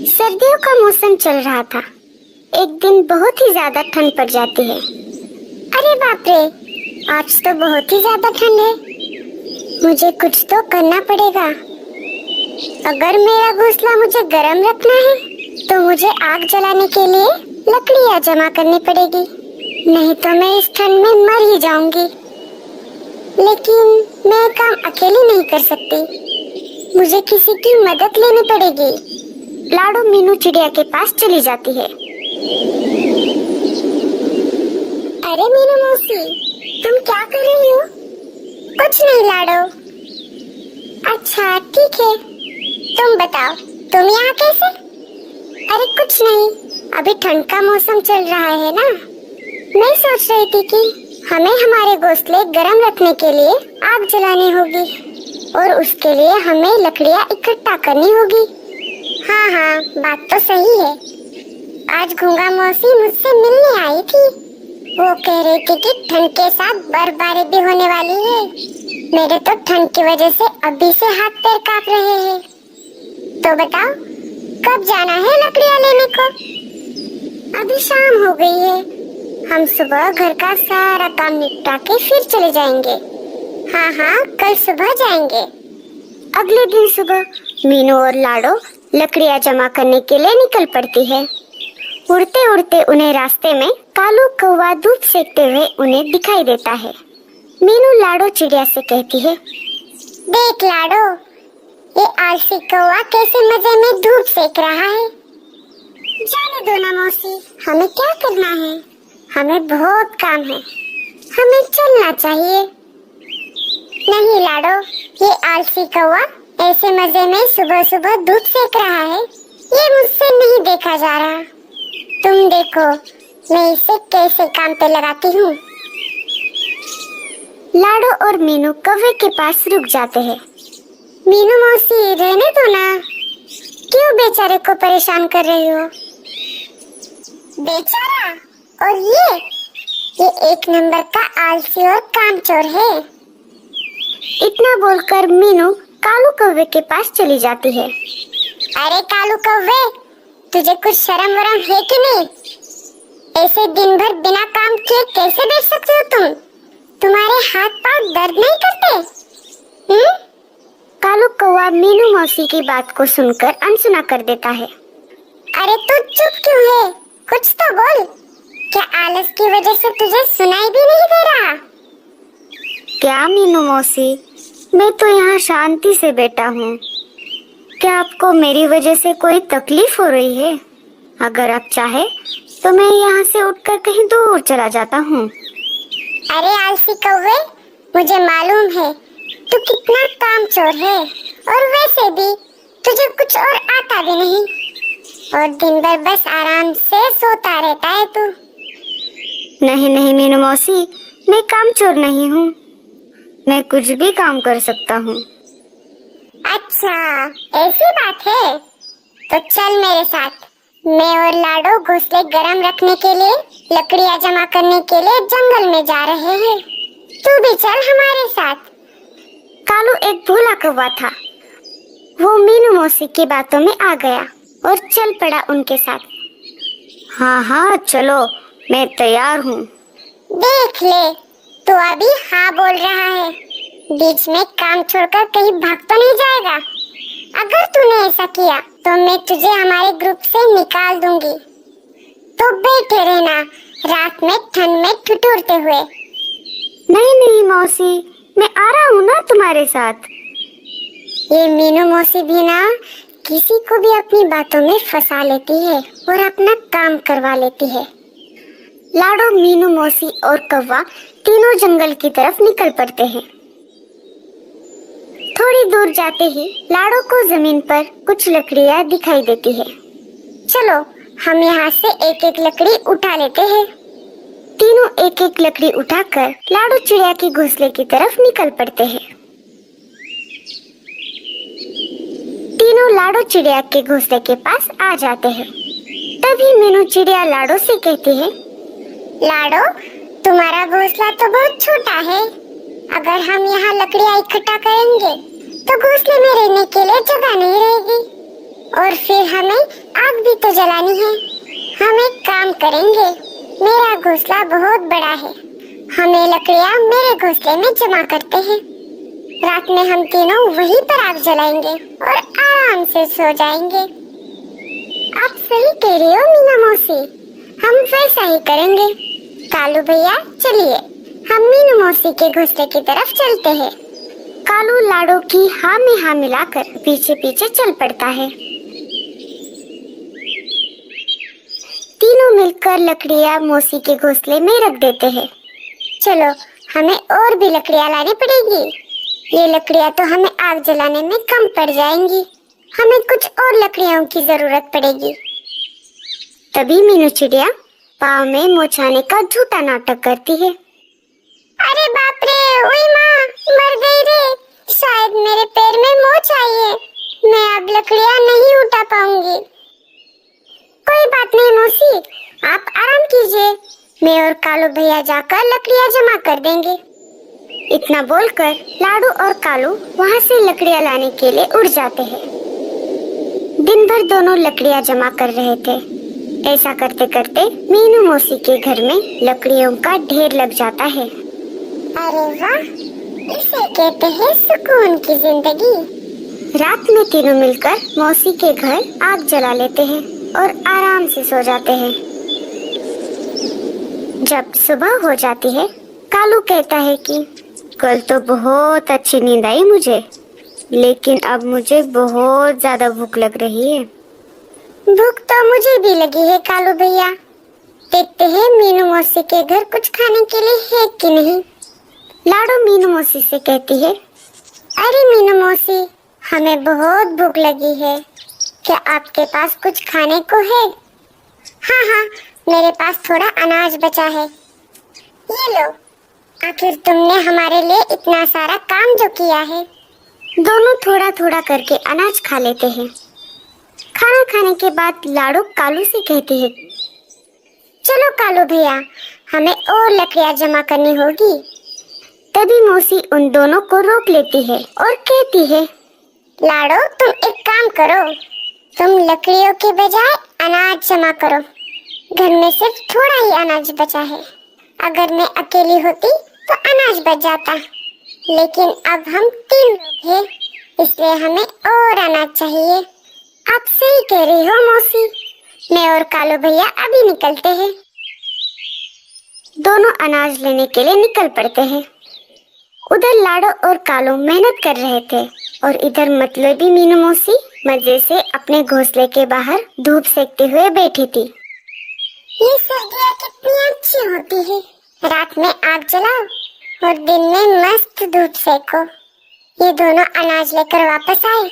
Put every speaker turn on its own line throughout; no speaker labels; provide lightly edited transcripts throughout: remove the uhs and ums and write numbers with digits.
सर्दियों का मौसम चल रहा था। एक दिन बहुत ही ज्यादा ठंड पड़ जाती है। अरे बाप रे, आज तो बहुत ही ज्यादा ठंड है। मुझे कुछ तो करना पड़ेगा। अगर मेरा घोंसला मुझे गर्म रखना है तो मुझे आग जलाने के लिए लकड़ियाँ जमा करनी पड़ेगी, नहीं तो मैं इस ठंड में मर ही जाऊंगी। लेकिन मैं काम अकेली नहीं कर सकती, मुझे किसी की मदद लेनी पड़ेगी। लाडो मीनू चिड़िया के पास चली जाती है। अरे मीनू मौसी, तुम क्या कर रही हो? कुछ नहीं लाडो। अच्छा ठीक है, तुम बताओ तुम यहाँ कैसे? अरे कुछ नहीं, अभी ठंड का मौसम चल रहा है ना। मैं सोच रही थी कि हमें हमारे घोंसले गर्म रखने के लिए आग जलानी होगी और उसके लिए हमें लकड़ियाँ इकट्ठा करनी होगी। हाँ हाँ, बात तो सही है। आज घूंगा मौसी मुझसे मिलने आई थी। वो कह रही थी कि ठंड के साथ बर्फबारी भी होने वाली है। मेरे तो ठंड की वजह से अभी से हाथ पैर कांप रहे हैं। तो बताओ कब जाना है लकड़ियाँ लेने को? अभी शाम हो गई है, हम सुबह घर का सारा काम निपटा के फिर चले जाएंगे। हाँ हाँ, कल सुबह जाएंगे। अगले दिन सुबह मीनू और लाडो लकड़ियाँ जमा करने के लिए निकल पड़ती है। उड़ते उड़ते उन्हें रास्ते में कालू कौवा धूप सेकते हुए उन्हें दिखाई देता है। मीनू लाडो चिड़िया से कहती है, देख लाडो, ये आलसी कौवा कैसे मजे में धूप सेक रहा है। जाने दो ना मौसी, हमें क्या करना है? हमें बहुत काम है, हमें चलना चाहिए। नहीं लाडो, ये आलसी कौवा ऐसे मजे में सुबह सुबह धूप सेक रहा है, ये मुझसे नहीं देखा जा रहा। तुम देखो मैं इसे कैसे काम पे लगाती हूँ। लाडो और मीनू कौवे के पास रुक जाते हैं। मीनू मौसी रहने दो ना, क्यों बेचारे को परेशान कर रही हो? बेचारा? और ये एक नंबर का आलसी और कामचोर है। इतना बोलकर मीनू कालू कौवे के पास चली जाती है। अरे कालू कौवे, तुझे कुछ शर्म वरम है कि नहीं? ऐसे दिन भर बिना काम किए कैसे बैठ सकते हो तुम? तुम्हारे हाथ पांव दर्द नहीं करते? कालू कौवा मीनू मौसी की बात को सुनकर अनसुना कर देता है। अरे तू चुप क्यों है? कुछ तो बोल। क्या आलस की वजह से तुझे सुनाई भी नहीं दे रहा? क्या मीनू मौसी, मैं तो यहाँ शांति से बैठा हूँ। क्या आपको मेरी वजह से कोई तकलीफ हो रही है? अगर आप चाहे तो मैं यहाँ से उठकर कहीं दूर चला जाता हूँ। अरे आलसी कौवे, मुझे मालूम है तू कितना कामचोर है, और वैसे भी तुझे कुछ और आता भी नहीं, और दिन भर बस आराम से सोता रहता है तू। नहीं नहीं मीनू मौसी, मैं कामचोर नहीं हूँ, मैं कुछ भी काम कर सकता हूँ। अच्छा ऐसी बात है, तो चल मेरे साथ। मैं और लाडो घोंसले गरम रखने के लिए लकड़ियाँ जमा करने के लिए जंगल में जा रहे हैं। तू भी चल हमारे साथ। कालू एक भोला कौवा था। वो मीनू मौसी की बातों में आ गया और चल पड़ा उनके साथ। हाँ हाँ चलो, मैं तैयार हूँ। देख ले, तू अभी हाँ बोल रहा है, बीच में काम छोड़कर कहीं भाग तो नहीं जाएगा? अगर तूने ऐसा किया तो मैं तुझे हमारे ग्रुप से निकाल दूंगी। तो बैठे रहना रात में ठंड में ठिठुरते हुए। नहीं नहीं मौसी, मैं आ रहा हूँ ना तुम्हारे साथ। ये मीनू मौसी भी ना किसी को भी अपनी बातों में फंसा लेती है और अपना काम करवा लेती है। लाडो, मीनू मौसी और कौवा तीनों जंगल की तरफ निकल पड़ते हैं। थोड़ी दूर जाते ही लाडो को जमीन पर कुछ लकड़ियाँ दिखाई देती है। चलो हम यहाँ से एक एक लकड़ी उठा लेते हैं। तीनों एक एक लकड़ी उठाकर लाडो चिड़िया के घोंसले की तरफ निकल पड़ते हैं। तीनों लाडो चिड़िया के घोंसले के पास आ जाते हैं। तभी मीनू चिड़िया लाडो से कहती है, लाडो तुम्हारा घोंसला तो बहुत छोटा है, अगर हम यहाँ लकड़ियाँ इकट्ठा करेंगे तो घोंसले में रहने के लिए जगह नहीं रहेगी। और फिर हमें आग भी तो जलानी है। हम एक काम करेंगे, मेरा घोंसला बहुत बड़ा है, हमें लकड़ियाँ मेरे घोंसले में जमा करते हैं। रात में हम तीनों वहीं पर आग जलाएंगे और आराम से सो जाएंगे। आप सही कह रही हो मीना मौसी, हम वैसा ही करेंगे। कालू भैया चलिए, हम मीनू मौसी के घोंसले की तरफ चलते हैं। कालू लाडो की हाँ में हाँ मिलाकर पीछे पीछे चल पड़ता है। तीनों मिलकर लकड़ियाँ मौसी के घोंसले में रख देते हैं। चलो, हमें और भी लकड़ियाँ लानी पड़ेगी। ये लकड़ियाँ तो हमें आग जलाने में कम पड़ जाएंगी, हमें कुछ और लकड़ियों की जरूरत पड़ेगी। तभी मीनू चिड़िया पाँव में मोचाने का झूठा नाटक करती है। अरे बाप रे, ओए माँ, मर गई रे, शायद मेरे पैर में मोच आई है, मैं अब लकड़ियाँ नहीं उठा पाऊंगी। कोई बात नहीं मौसी, आप आराम कीजिए, मैं और कालू भैया जाकर लकड़ियाँ जमा कर देंगे। इतना बोलकर लाडू और कालू वहाँ से लकड़ियाँ लाने के लिए उड़ जाते हैं। दिन भर दोनों लकड़ियाँ जमा कर रहे थे। ऐसा करते करते मीनू मौसी के घर में लकड़ियों का ढेर लग जाता है। अरे वाह, इसे कहते हैं सुकून की जिंदगी। रात में तीनों मिलकर मौसी के घर आग जला लेते हैं और आराम से सो जाते हैं। जब सुबह हो जाती है, कालू कहता है कि कल तो बहुत अच्छी नींद आई मुझे, लेकिन अब मुझे बहुत ज्यादा भूख लग रही है। भूख तो मुझे भी लगी है कालू भैया, देखते हैं मीनू मौसी के घर कुछ खाने के लिए है कि नहीं। लाडो मीनू मौसी से कहती है, अरे मीनू मौसी, हमें बहुत भूख लगी है, क्या आपके पास कुछ खाने को है? हाँ हाँ, मेरे पास थोड़ा अनाज बचा है, ये लो। आखिर तुमने हमारे लिए इतना सारा काम जो किया है। दोनों थोड़ा थोड़ा करके अनाज खा लेते हैं। खाना खाने के बाद लाडो कालू से कहती है, चलो कालू भैया, हमें और लकड़ियाँ जमा करनी होगी। तभी मौसी उन दोनों को रोक लेती है और कहती है, लाडो तुम एक काम करो, तुम लकड़ियों के बजाय अनाज जमा करो। घर में सिर्फ थोड़ा ही अनाज बचा है, अगर मैं अकेली होती तो अनाज बच जाता, लेकिन अब हम 3 लोग हैं, इसलिए हमें और अनाज चाहिए। आप सही कह रही हो मौसी, मैं और कालू भैया अभी निकलते हैं। दोनों अनाज लेने के लिए निकल पड़ते हैं। उधर लाडो और कालू मेहनत कर रहे थे और इधर मतलबी मीनू मौसी मजे से अपने घोंसले के बाहर धूप सेकते हुए बैठी थी। ये सर्दियाँ कितनी अच्छी होती है, रात में आग जलाओ और दिन में मस्त धूप सेको। ये दोनों अनाज लेकर वापस आए,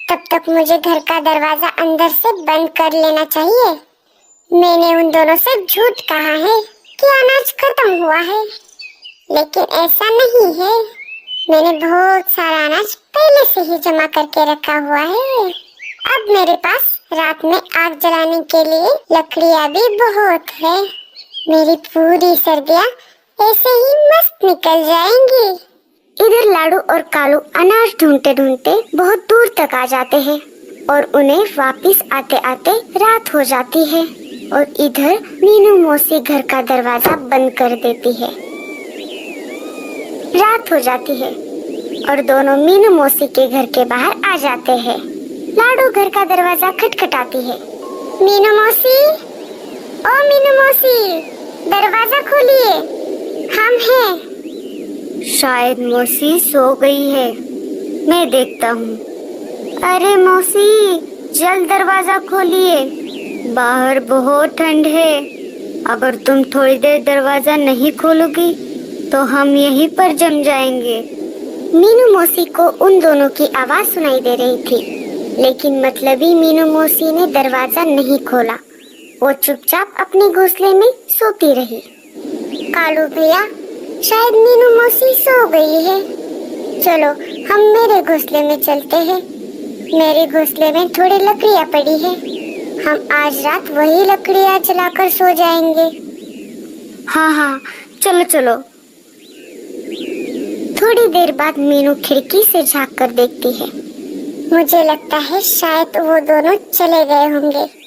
तब तक मुझे घर का दरवाजा अंदर से बंद कर लेना चाहिए। मैंने उन दोनों से झूठ कहा है कि अनाज खत्म हुआ है, लेकिन ऐसा नहीं है, मैंने बहुत सारा अनाज पहले से ही जमा करके रखा हुआ है। अब मेरे पास रात में आग जलाने के लिए लकड़ियाँ भी बहुत है। मेरी पूरी सर्दियाँ ऐसे ही मस्त निकल जाएंगी। इधर लाडू और कालू अनाज ढूंढते ढूंढते बहुत दूर तक आ जाते हैं और उन्हें वापस आते आते रात हो जाती है और इधर मीनू मौसी घर का दरवाजा बंद कर देती है। रात हो जाती है और दोनों मीनू मौसी के घर के बाहर आ जाते हैं। लाडो घर का दरवाजा खटखटाती है। मीनू मौसी, ओ मीनू मौसी, दरवाजा खोलिए, हम हैं। शायद मौसी सो गई है, मैं देखता हूँ। अरे मौसी, जल्द दरवाजा खोलिए, बाहर बहुत ठंड है। अगर तुम थोड़ी देर दरवाजा नहीं खोलोगी तो हम यहीं पर जम जाएंगे। मीनू मौसी को उन दोनों की आवाज सुनाई दे रही थी, लेकिन मतलबी मीनू मौसी ने दरवाजा नहीं खोला। वो चुपचाप अपने घोंसले में सोती रही। कालू भैया, शायद मीनू मौसी सो गई है, चलो हम मेरे घोंसले में चलते हैं। मेरे घोंसले में थोड़ी लकड़ियाँ पड़ी है, हम आज रात वही लकड़ियाँ जलाकर सो जाएंगे। हाँ हाँ, चलो चलो। थोड़ी देर बाद मीनू खिड़की से झांक कर देखती है। मुझे लगता है शायद वो दोनों चले गए होंगे।